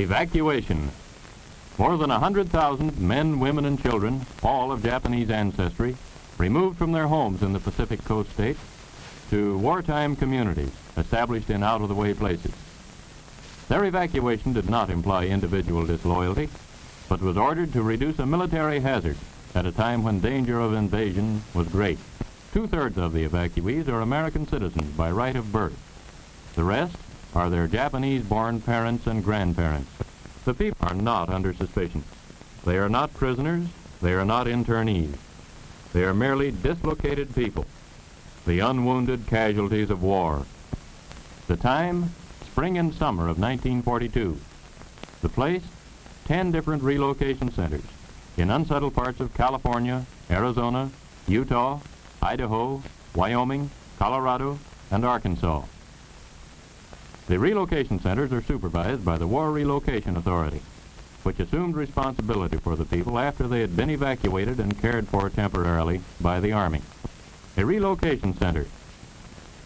Evacuation. More than 100,000 men, women, and children, all of Japanese ancestry, removed from their homes in the Pacific Coast states to wartime communities established in out-of-the-way places. Their evacuation did not imply individual disloyalty, but was ordered to reduce a military hazard at a time when danger of invasion was great. Two-thirds of the evacuees are American citizens by right of birth. The rest are their Japanese-born parents and grandparents. The people are not under suspicion. They are not prisoners. They are not internees. They are merely dislocated people, the unwounded casualties of war. The time, spring and summer of 1942. The place, 10 different relocation centers in unsettled parts of California, Arizona, Utah, Idaho, Wyoming, Colorado, and Arkansas. The relocation centers are supervised by the War Relocation Authority, which assumed responsibility for the people after they had been evacuated and cared for temporarily by the Army. A relocation center,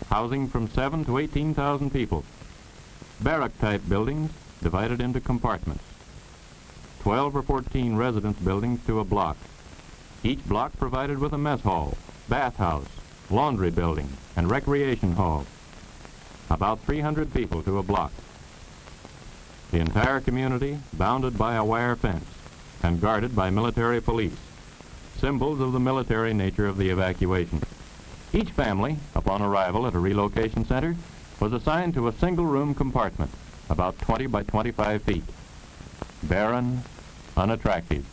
housing from 7,000 to 18,000 people. Barrack-type buildings divided into compartments. 12 or 14 residence buildings to a block. Each block provided with a mess hall, bathhouse, laundry building, and recreation hall. About 300 people to a block. The entire community bounded by a wire fence and guarded by military police, symbols of the military nature of the evacuation. Each family, upon arrival at a relocation center, was assigned to a single-room compartment, about 20 by 25 feet. Barren, unattractive.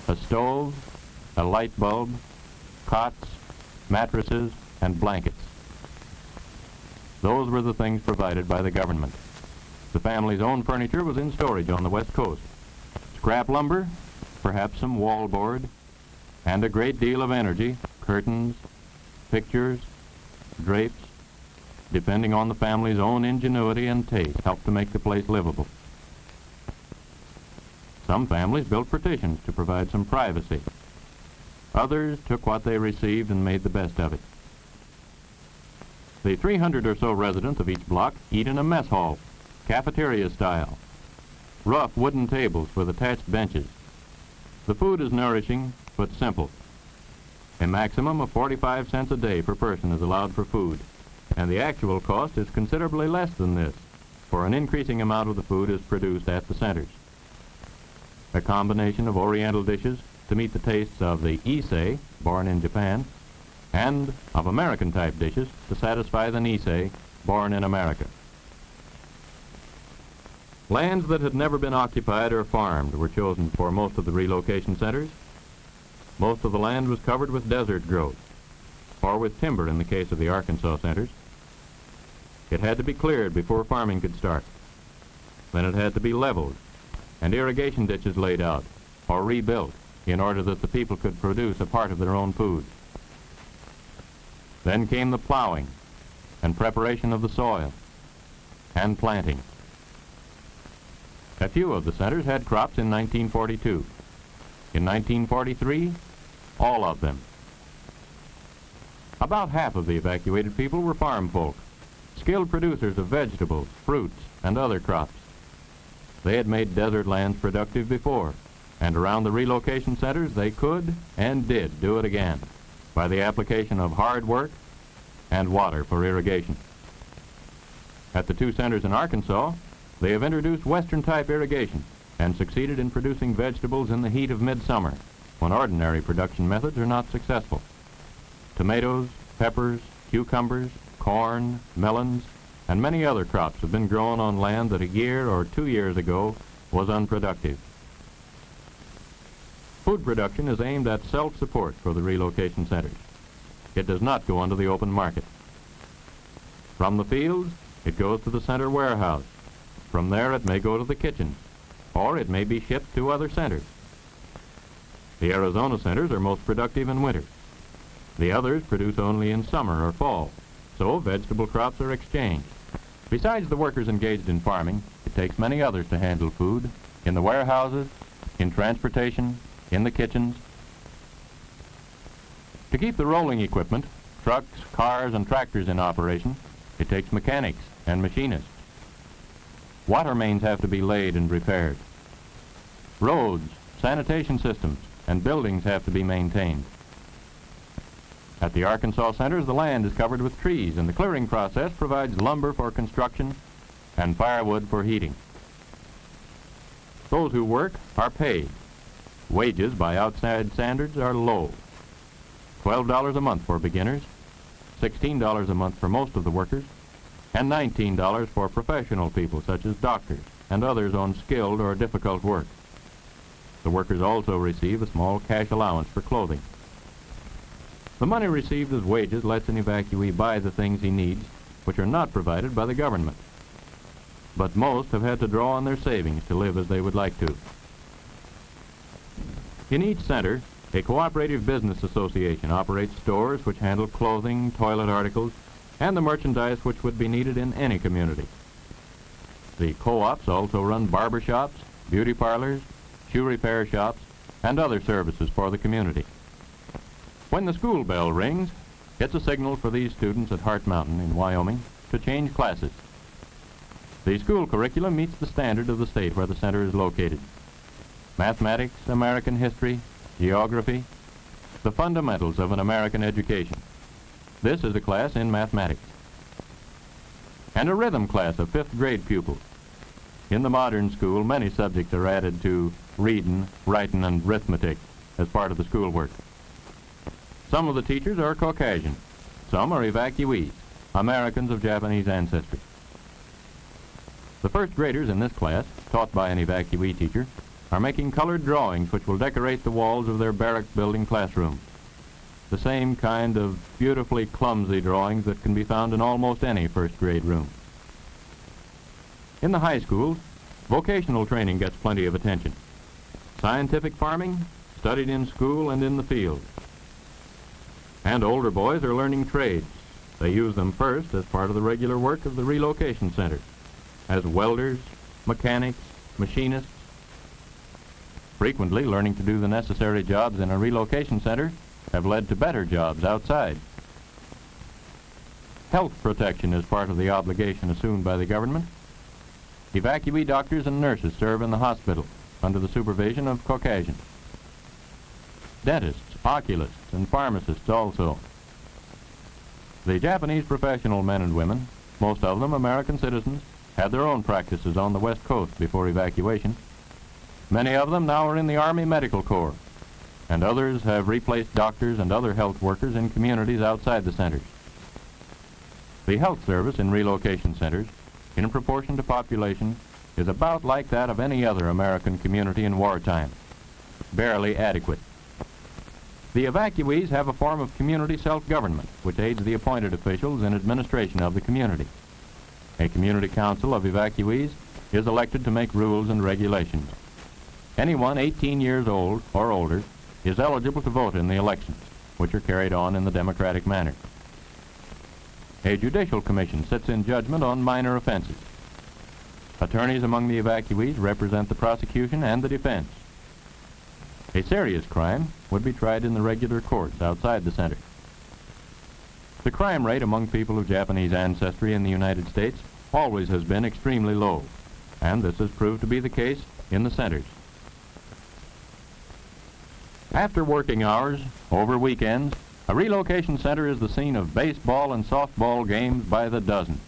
A stove, a light bulb, cots, mattresses, and blankets. Those were the things provided by the government. The family's own furniture was in storage on the West Coast. Scrap lumber, perhaps some wallboard, and a great deal of energy, curtains, pictures, drapes, depending on the family's own ingenuity and taste, helped to make the place livable. Some families built partitions to provide some privacy. Others took what they received and made the best of it. The 300 or so residents of each block eat in a mess hall, cafeteria style. Rough wooden tables with attached benches. The food is nourishing, but simple. A maximum of 45 cents a day per person is allowed for food, and the actual cost is considerably less than this, for an increasing amount of the food is produced at the centers. A combination of Oriental dishes to meet the tastes of the Issei, born in Japan, and of American-type dishes to satisfy the Nisei, born in America. Lands that had never been occupied or farmed were chosen for most of the relocation centers. Most of the land was covered with desert growth, or with timber in the case of the Arkansas centers. It had to be cleared before farming could start. Then it had to be leveled, and irrigation ditches laid out, or rebuilt, in order that the people could produce a part of their own food. Then came the plowing and preparation of the soil and planting. A few of the centers had crops in 1942. In 1943, all of them. About half of the evacuated people were farm folk, skilled producers of vegetables, fruits, and other crops. They had made desert lands productive before, and around the relocation centers they could and did do it again by the application of hard work and water for irrigation. At the two centers in Arkansas, they have introduced Western-type irrigation and succeeded in producing vegetables in the heat of midsummer, when ordinary production methods are not successful. Tomatoes, peppers, cucumbers, corn, melons, and many other crops have been grown on land that a year or 2 years ago was unproductive. Food production is aimed at self-support for the relocation centers. It does not go onto the open market. From the fields, it goes to the center warehouse. From there, it may go to the kitchens, or it may be shipped to other centers. The Arizona centers are most productive in winter. The others produce only in summer or fall, so vegetable crops are exchanged. Besides the workers engaged in farming, it takes many others to handle food, in the warehouses, in transportation, in the kitchens. To keep the rolling equipment, trucks, cars, and tractors in operation, it takes mechanics and machinists. Water mains have to be laid and repaired. Roads, sanitation systems, and buildings have to be maintained. At the Arkansas centers, the land is covered with trees, and the clearing process provides lumber for construction and firewood for heating. Those who work are paid. Wages by outside standards are low. $12 a month for beginners, $16 a month for most of the workers, and $19 for professional people such as doctors and others on skilled or difficult work. The workers also receive a small cash allowance for clothing. The money received as wages lets an evacuee buy the things he needs, which are not provided by the government. But most have had to draw on their savings to live as they would like to. In each center, a cooperative business association operates stores which handle clothing, toilet articles, and the merchandise which would be needed in any community. The co-ops also run barber shops, beauty parlors, shoe repair shops, and other services for the community. When the school bell rings, it's a signal for these students at Hart Mountain in Wyoming to change classes. The school curriculum meets the standard of the state where the center is located. Mathematics, American history, geography, the fundamentals of an American education. This is a class in mathematics. And a rhythm class of 5th grade pupils. In the modern school, many subjects are added to reading, writing, and arithmetic as part of the schoolwork. Some of the teachers are Caucasian. Some are evacuees, Americans of Japanese ancestry. The first graders in this class, taught by an evacuee teacher, are making colored drawings which will decorate the walls of their barrack building classroom. The same kind of beautifully clumsy drawings that can be found in almost any first grade room. In the high schools, vocational training gets plenty of attention. Scientific farming, studied in school and in the field. And older boys are learning trades. They use them first as part of the regular work of the relocation center, as welders, mechanics, machinists. Frequently, learning to do the necessary jobs in a relocation center have led to better jobs outside. Health protection is part of the obligation assumed by the government. Evacuee doctors and nurses serve in the hospital under the supervision of Caucasians. Dentists, oculists, and pharmacists also. The Japanese professional men and women, most of them American citizens, had their own practices on the West Coast before evacuation. Many of them now are in the Army Medical Corps, and others have replaced doctors and other health workers in communities outside the centers. The health service in relocation centers, in proportion to population, is about like that of any other American community in wartime, barely adequate. The evacuees have a form of community self-government which aids the appointed officials in administration of the community. A community council of evacuees is elected to make rules and regulations. Anyone 18 years old or older is eligible to vote in the elections, which are carried on in the democratic manner. A judicial commission sits in judgment on minor offenses. Attorneys among the evacuees represent the prosecution and the defense. A serious crime would be tried in the regular courts outside the center. The crime rate among people of Japanese ancestry in the United States always has been extremely low, and this has proved to be the case in the centers. After working hours, over weekends, a relocation center is the scene of baseball and softball games by the dozen.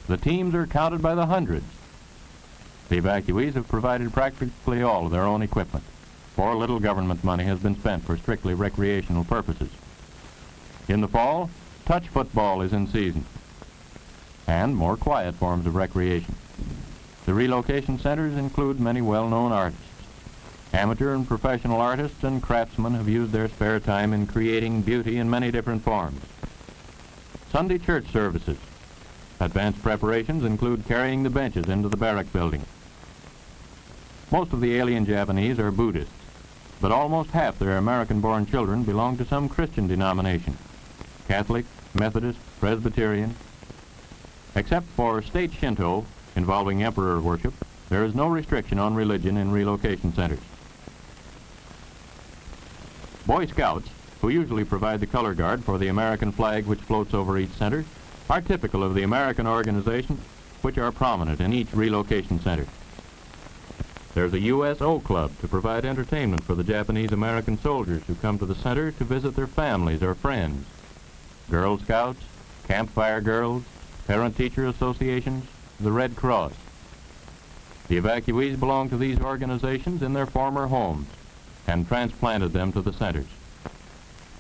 The teams are counted by the hundreds. The evacuees have provided practically all of their own equipment, for little government money has been spent for strictly recreational purposes. In the fall, touch football is in season, and more quiet forms of recreation. The relocation centers include many well-known artists. Amateur and professional artists and craftsmen have used their spare time in creating beauty in many different forms. Sunday church services. Advanced preparations include carrying the benches into the barrack building. Most of the alien Japanese are Buddhists, but almost half their American-born children belong to some Christian denomination: Catholic, Methodist, Presbyterian. Except for state Shinto, involving emperor worship, there is no restriction on religion in relocation centers. Boy Scouts, who usually provide the color guard for the American flag which floats over each center, are typical of the American organization which are prominent in each relocation center. There's a USO club to provide entertainment for the Japanese American soldiers who come to the center to visit their families or friends. Girl Scouts, Campfire Girls, Parent-Teacher Associations, the Red Cross. The evacuees belong to these organizations in their former homes and transplanted them to the centers.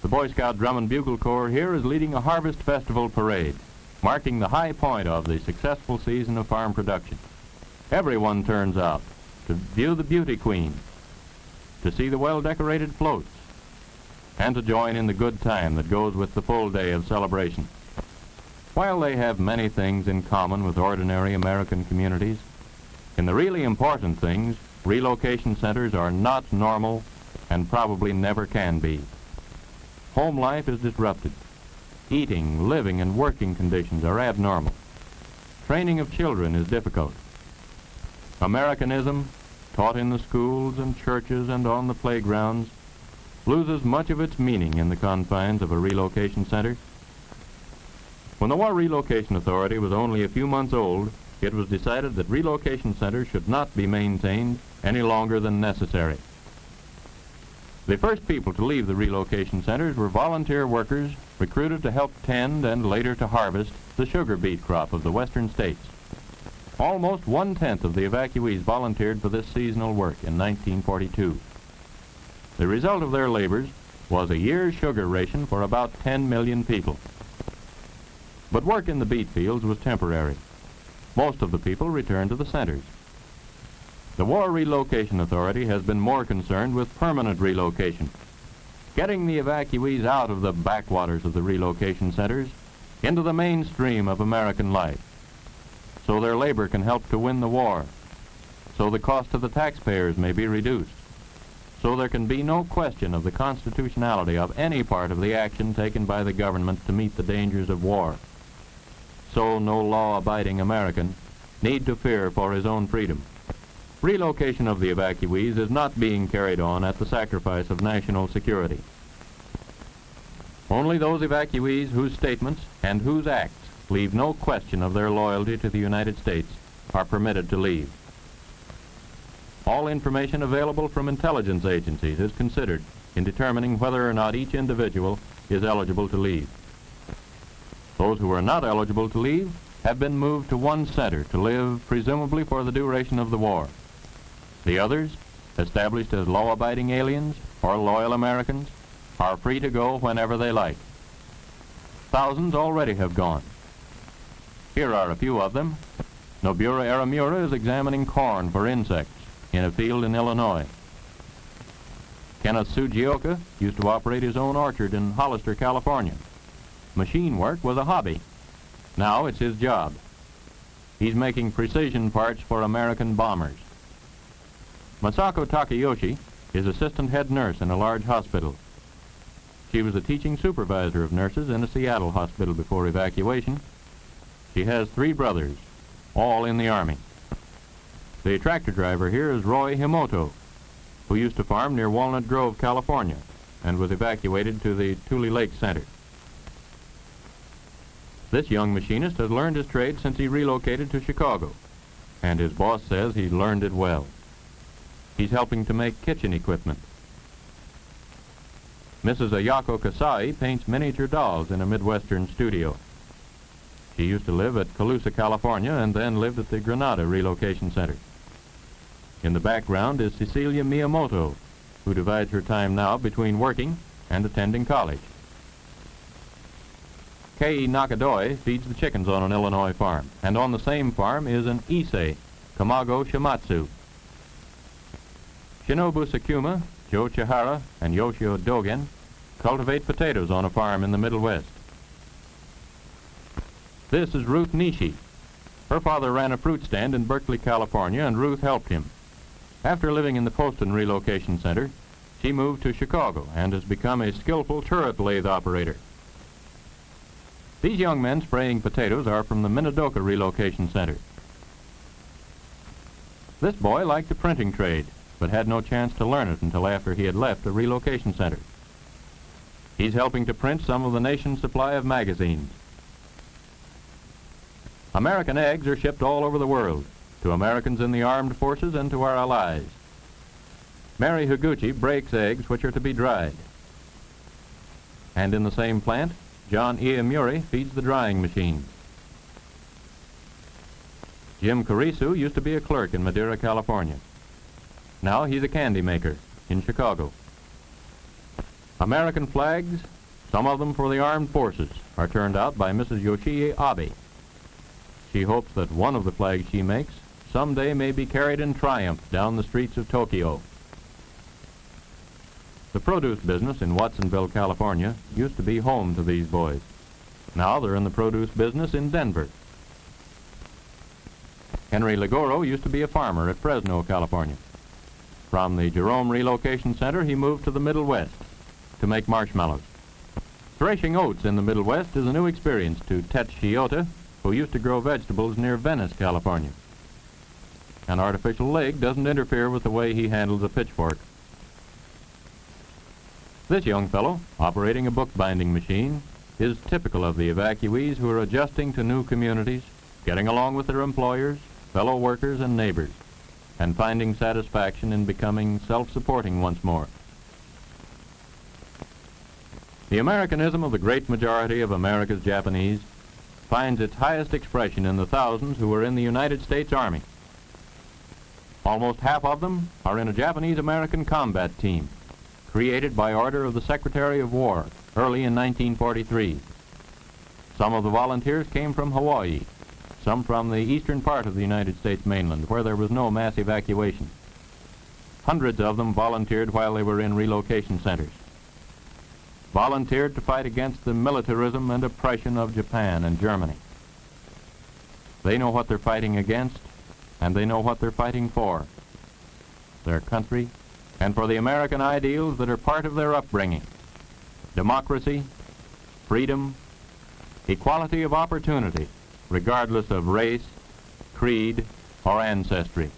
The Boy Scout Drum and Bugle Corps here is leading a harvest festival parade, marking the high point of the successful season of farm production. Everyone turns out to view the beauty queen, to see the well-decorated floats, and to join in the good time that goes with the full day of celebration. While they have many things in common with ordinary American communities, in the really important things, relocation centers are not normal and probably never can be. Home life is disrupted. Eating, living, and working conditions are abnormal. Training of children is difficult. Americanism, taught in the schools and churches and on the playgrounds, loses much of its meaning in the confines of a relocation center. When the War Relocation Authority was only a few months old, it was decided that relocation centers should not be maintained any longer than necessary. The first people to leave the relocation centers were volunteer workers recruited to help tend and later to harvest the sugar beet crop of the western states. Almost 1/10 of the evacuees volunteered for this seasonal work in 1942. The result of their labors was a year's sugar ration for about 10 million people. But work in the beet fields was temporary. Most of the people returned to the centers. The War Relocation Authority has been more concerned with permanent relocation, getting the evacuees out of the backwaters of the relocation centers into the mainstream of American life, so their labor can help to win the war, so the cost to the taxpayers may be reduced, so there can be no question of the constitutionality of any part of the action taken by the government to meet the dangers of war, so no law-abiding American need to fear for his own freedom. Relocation of the evacuees is not being carried on at the sacrifice of national security. Only those evacuees whose statements and whose acts leave no question of their loyalty to the United States are permitted to leave. All information available from intelligence agencies is considered in determining whether or not each individual is eligible to leave. Those who are not eligible to leave have been moved to one center to live presumably for the duration of the war. The others, established as law-abiding aliens or loyal Americans, are free to go whenever they like. Thousands already have gone. Here are a few of them. Nobura Aramura is examining corn for insects in a field in Illinois. Kenneth Sugioka used to operate his own orchard in Hollister, California. Machine work was a hobby. Now it's his job. He's making precision parts for American bombers. Masako Takayoshi is assistant head nurse in a large hospital. She was a teaching supervisor of nurses in a Seattle hospital before evacuation. She has 3 brothers, all in the Army. The tractor driver here is Roy Himoto, who used to farm near Walnut Grove, California, and was evacuated to the Tule Lake Center. This young machinist has learned his trade since he relocated to Chicago, and his boss says he's learned it well. He's helping to make kitchen equipment. Mrs. Ayako Kasai paints miniature dolls in a Midwestern studio. She used to live at Colusa, California, and then lived at the Granada Relocation Center. In the background is Cecilia Miyamoto, who divides her time now between working and attending college. Kei Nakadoi feeds the chickens on an Illinois farm, and on the same farm is an Issei, Kamago Shimatsu. Shinobu Sakuma, Joe Chihara, and Yoshio Dogen cultivate potatoes on a farm in the Middle West. This is Ruth Nishi. Her father ran a fruit stand in Berkeley, California, and Ruth helped him. After living in the Poston Relocation Center, she moved to Chicago and has become a skillful turret lathe operator. These young men spraying potatoes are from the Minidoka Relocation Center. This boy liked the printing trade, but had no chance to learn it until after he had left the relocation center. He's helping to print some of the nation's supply of magazines. American eggs are shipped all over the world, to Americans in the armed forces and to our allies. Mary Higuchi breaks eggs which are to be dried. And in the same plant, John Iamuri feeds the drying machine. Jim Carisu used to be a clerk in Madera, California. Now he's a candy maker in Chicago. American flags, some of them for the armed forces, are turned out by Mrs. Yoshie Abe. She hopes that one of the flags she makes someday may be carried in triumph down the streets of Tokyo. The produce business in Watsonville, California, used to be home to these boys. Now they're in the produce business in Denver. Henry Ligoro used to be a farmer at Fresno, California. From the Jerome Relocation Center, he moved to the Middle West to make marshmallows. Threshing oats in the Middle West is a new experience to Tet Shiota, who used to grow vegetables near Venice, California. An artificial leg doesn't interfere with the way he handles a pitchfork. This young fellow, operating a bookbinding machine, is typical of the evacuees who are adjusting to new communities, getting along with their employers, fellow workers, and neighbors, and finding satisfaction in becoming self-supporting once more. The Americanism of the great majority of America's Japanese finds its highest expression in the thousands who are in the United States Army. Almost half of them are in a Japanese-American combat team, created by order of the Secretary of War early in 1943. Some of the volunteers came from Hawaii, some from the eastern part of the United States mainland, where there was no mass evacuation. Hundreds of them volunteered while they were in relocation centers. Volunteered to fight against the militarism and oppression of Japan and Germany. They know what they're fighting against, and they know what they're fighting for. Their country, and for the American ideals that are part of their upbringing. Democracy, freedom, equality of opportunity, regardless of race, creed, or ancestry.